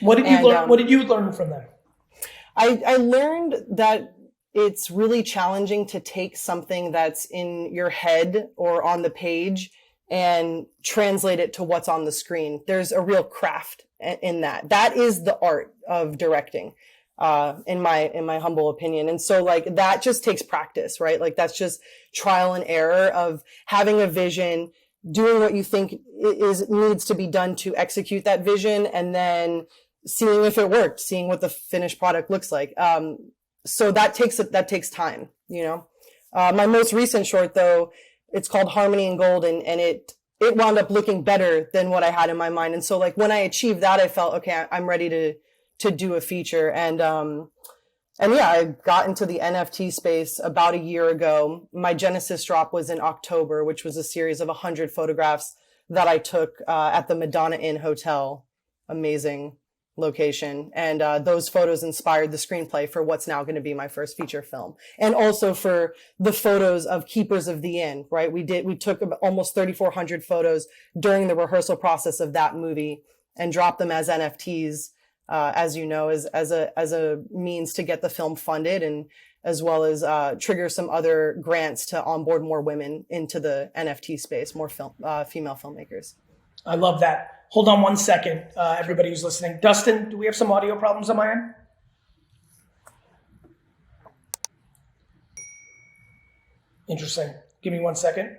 What did you learn? What did you learn from them? I learned that it's really challenging to take something that's in your head or on the page and translate it to what's on the screen. There's a real craft in that. That is the art of directing, in my humble opinion. And so like that just takes practice, right? Like that's just trial and error of having a vision, doing what you think needs to be done to execute that vision, and then seeing if it worked, seeing what the finished product looks like. So that takes time, you know. My most recent short though, it's called Harmony and Gold, and it wound up looking better than what I had in my mind. And so like when I achieved that, I felt, okay, I'm ready to do a feature. And yeah, I got into the NFT space about a year ago. My Genesis drop was in October, which was a series of 100 photographs that I took at the Madonna Inn Hotel. Amazing location. And those photos inspired the screenplay for what's now going to be my first feature film. And also for the photos of Keepers of the Inn, right? We took almost 3,400 photos during the rehearsal process of that movie and dropped them as NFTs, as you know, as a means to get the film funded, and as well as trigger some other grants to onboard more women into the NFT space, more female filmmakers. I love that. Hold on one second, everybody who's listening. Dustin, do we have some audio problems on my end? Interesting. Give me 1 second.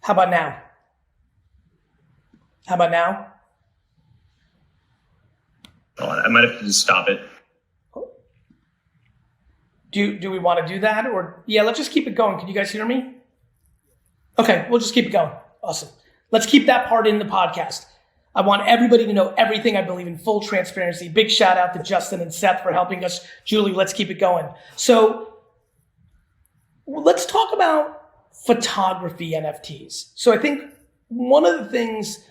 How about now? How about now? Oh, I might have to just stop it. Do we want to do that? Or yeah, let's just keep it going. Can you guys hear me? Okay, we'll just keep it going. Awesome. Let's keep that part in the podcast. I want everybody to know everything. I believe in full transparency. Big shout out to Justin and Seth for helping us. Julie, let's keep it going. So let's talk about photography NFTs. So I think one of the things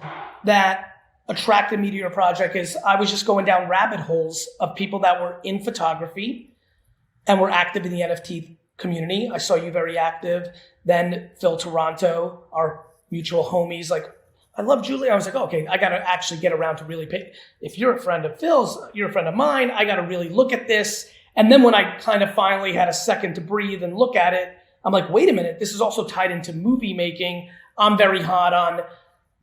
that attracted me to your project is I was just going down rabbit holes of people that were in photography and were active in the NFT community. I saw you very active. Then Phil Toronto, our mutual homies, like, I love Julie. I was like, okay, I got to actually get around to really pay. If you're a friend of Phil's, you're a friend of mine, I got to really look at this. And then when I kind of finally had a second to breathe and look at it, I'm like, wait a minute, this is also tied into movie making. I'm very hot on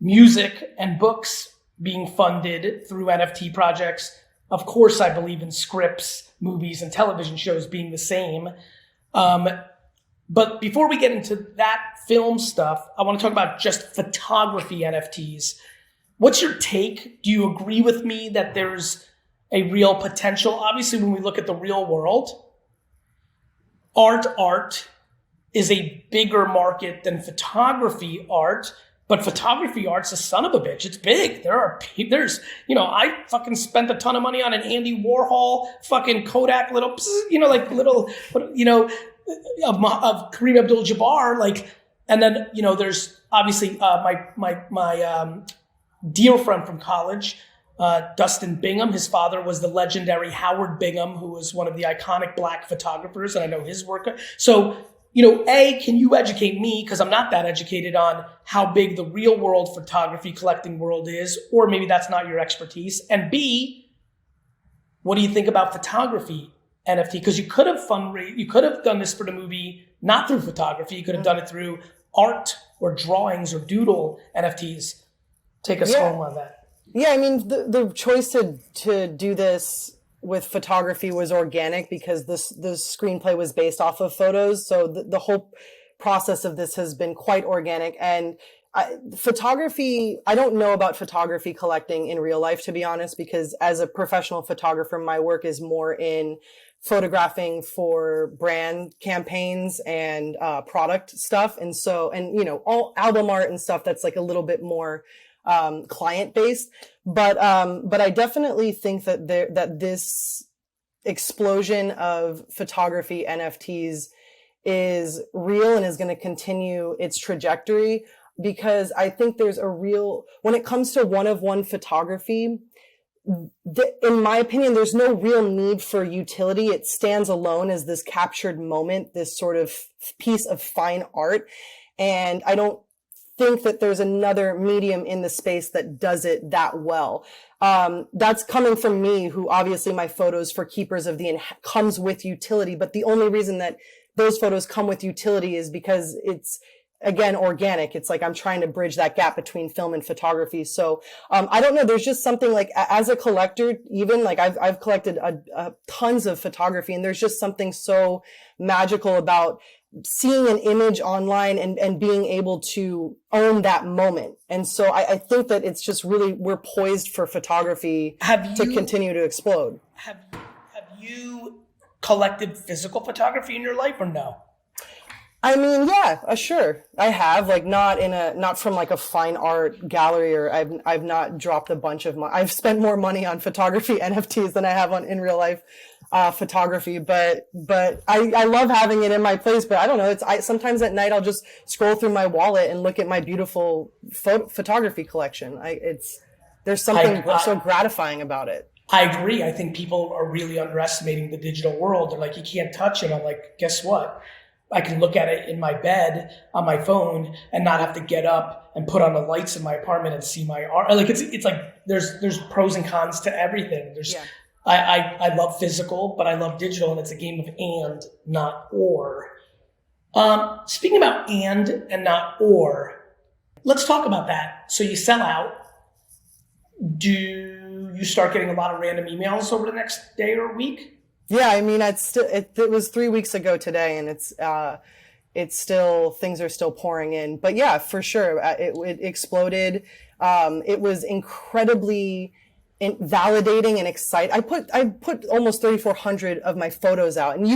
music and books being funded through NFT projects. Of course, I believe in scripts, movies, and television shows being the same. But before we get into that film stuff, I want to talk about just photography NFTs. What's your take? Do you agree with me that there's a real potential? Obviously, when we look at the real world, art is a bigger market than photography art, but photography art's a son of a bitch. It's big. There's, I fucking spent a ton of money on an Andy Warhol fucking Kodak little, of Kareem Abdul-Jabbar, like, and then, there's obviously my dear friend from college, Dustin Bingham. His father was the legendary Howard Bingham, who was one of the iconic Black photographers, and I know his work. So, A, can you educate me, because I'm not that educated on how big the real world photography collecting world is, or maybe that's not your expertise. And B, what do you think about photography NFT? Because you could have done this for the movie, not through photography. You could have done it through art or drawings or doodle NFTs. Take us home on that. Yeah, I mean, the choice to do this with photography was organic because the screenplay was based off of photos. So the whole process of this has been quite organic. And photography, I don't know about photography collecting in real life, to be honest, because as a professional photographer, my work is more in photographing for brand campaigns and product stuff. And so, all album art and stuff that's like a little bit more client based. But I definitely think that that this explosion of photography NFTs is real and is going to continue its trajectory, because I think there's when it comes to one-of-one photography, in my opinion, there's no real need for utility. It stands alone as this captured moment, this sort of piece of fine art. And I don't think that there's another medium in the space that does it that well. That's coming from me, who obviously my photos for Keepers of the Inn comes with utility, but the only reason that those photos come with utility is because it's, again, organic. It's like I'm trying to bridge that gap between film and photography. So I don't know. There's just something like, as a collector, even like I've collected tons of photography, and there's just something so magical about seeing an image online and being able to own that moment. And so I think that it's just really, we're poised for photography to continue to explode. Have you collected physical photography in your life or no? I mean, yeah, sure. I have, like, not from like a fine art gallery, or I've not dropped a bunch of money. I've spent more money on photography NFTs than I have on in real life photography, but I love having it in my place. But I don't know. Sometimes at night I'll just scroll through my wallet and look at my beautiful photography collection. There's something so gratifying about it. I agree. I think people are really underestimating the digital world. They're like, you can't touch it. I'm like, guess what? I can look at it in my bed on my phone and not have to get up and put on the lights in my apartment and see my art. Like it's like there's pros and cons to everything. I love physical, but I love digital, and it's a game of and, not or. Speaking about and not or, let's talk about that. So you sell out. Do you start getting a lot of random emails over the next day or week? Yeah, I mean, it was 3 weeks ago today, and it's still, things are still pouring in. But yeah, for sure, it exploded. It was incredibly validating and exciting. I put almost 3,400 of my photos out, and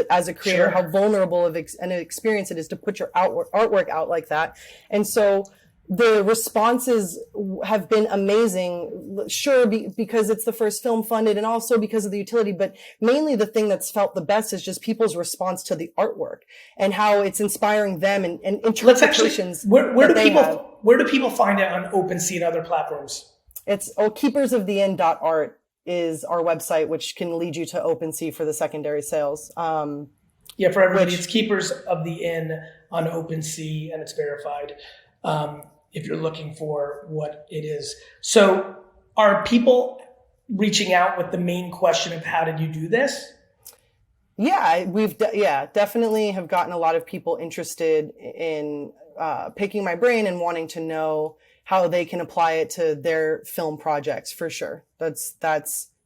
as a creator, sure, how vulnerable of an experience it is to put your artwork out like that. And so the responses have been amazing, sure, because it's the first film funded, and also because of the utility. But mainly the thing that's felt the best is just people's response to the artwork and how it's inspiring them and interpretations. Where do people find it on OpenSea and other platforms? It's keepersoftheinn.art is our website, which can lead you to OpenSea for the secondary sales. Yeah, for everybody, it's Keepers of the Inn on OpenSea, and it's verified. If you're looking for what it is. So are people reaching out with the main question of how did you do this? Yeah, definitely have gotten a lot of people interested in picking my brain and wanting to know how they can apply it to their film projects, for sure. But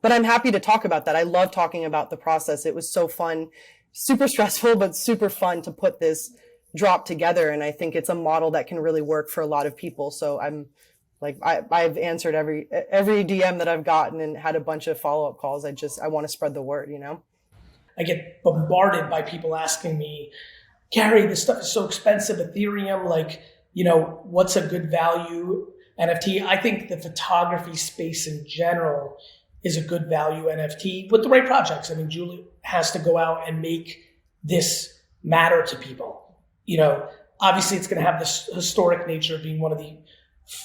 I'm happy to talk about that. I love talking about the process. It was so fun, super stressful, but super fun to put this drop together, and I think it's a model that can really work for a lot of people. So I'm like, I've answered every DM that I've gotten and had a bunch of follow-up calls. I want to spread the word, I get bombarded by people asking me, Gary, this stuff is so expensive, Ethereum, like, what's a good value NFT? I think the photography space in general is a good value NFT with the right projects. I mean, Julie has to go out and make this matter to people. Obviously it's going to have this historic nature of being one of the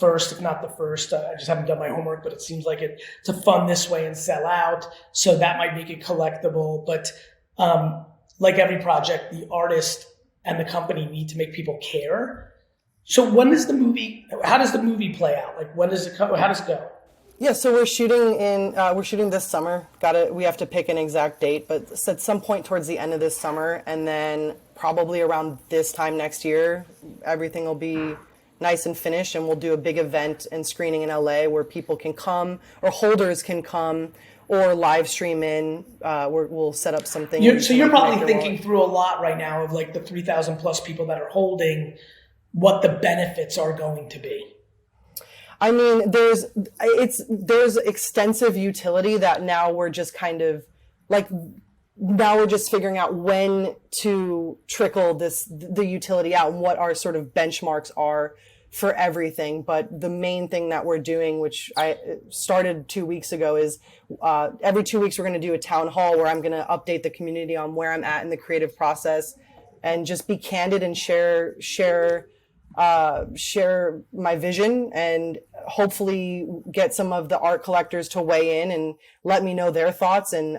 first, if not the first. I just haven't done my homework, but it seems like it to fund this way and sell out. So that might make it collectible. But like every project, the artist and the company need to make people care. So how does the movie play out? Like, when does it come? How does it go? Yeah, so we're shooting this summer. We have to pick an exact date, but it's at some point towards the end of this summer, and then probably around this time next year, everything will be nice and finished, and we'll do a big event and screening in LA where people can come, or holders can come, or live stream in. We'll set up something. So you're probably thinking through a lot right now of like the 3,000 plus people that are holding, what the benefits are going to be. I mean, there's extensive utility that now we're just kind of like, now we're just figuring out when to trickle the utility out and what our sort of benchmarks are for everything. But the main thing that we're doing, which I started 2 weeks ago, is every 2 weeks we're going to do a town hall where I'm going to update the community on where I'm at in the creative process and just be candid and share my vision, and hopefully get some of the art collectors to weigh in and let me know their thoughts and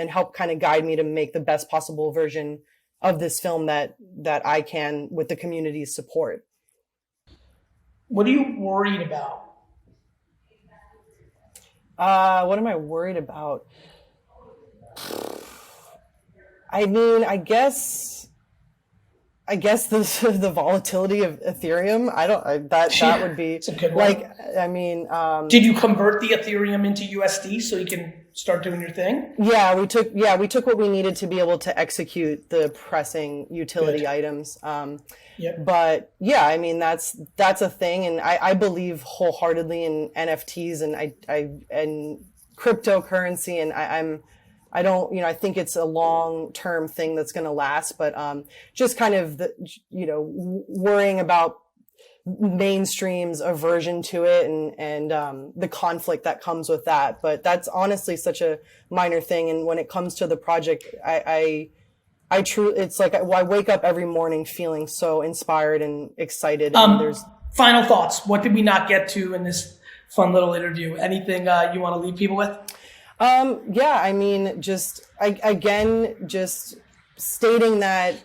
help kind of guide me to make the best possible version of this film that I can with the community's support. What are you worried about? What am I worried about? I mean, I guess the volatility of Ethereum. That would be it's a good one. like, I mean, did you convert the Ethereum into USD so you can start doing your thing? Yeah, we took what we needed to be able to execute the pressing utility items. Yep. But yeah, I mean, that's a thing. And I believe wholeheartedly in NFTs and cryptocurrency. And I don't, I think it's a long-term thing that's going to last, but just kind of worrying about mainstream's aversion to it and the conflict that comes with that. But that's honestly such a minor thing. And when it comes to the project, I truly, it's like I wake up every morning feeling so inspired and excited. And final thoughts. What did we not get to in this fun little interview? Anything you want to leave people with? Yeah, I mean, just stating that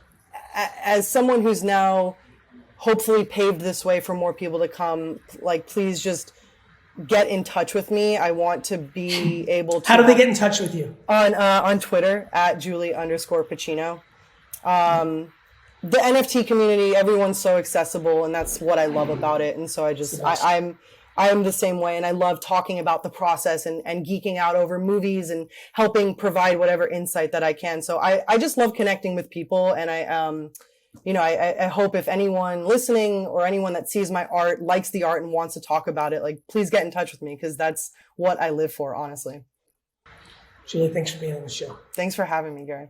as someone who's now hopefully paved this way for more people to come, like, please just get in touch with me. I want to be able to. How do they get in touch with you? On Twitter at Julie_Pacino. The NFT community, everyone's so accessible, and that's what I love about it. And so I'm the same way, and I love talking about the process and geeking out over movies and helping provide whatever insight that I can. So I just love connecting with people, and I hope if anyone listening or anyone that sees my art likes the art and wants to talk about it, like, please get in touch with me, because that's what I live for, honestly. Julie, thanks for being on the show. Thanks for having me, Gary.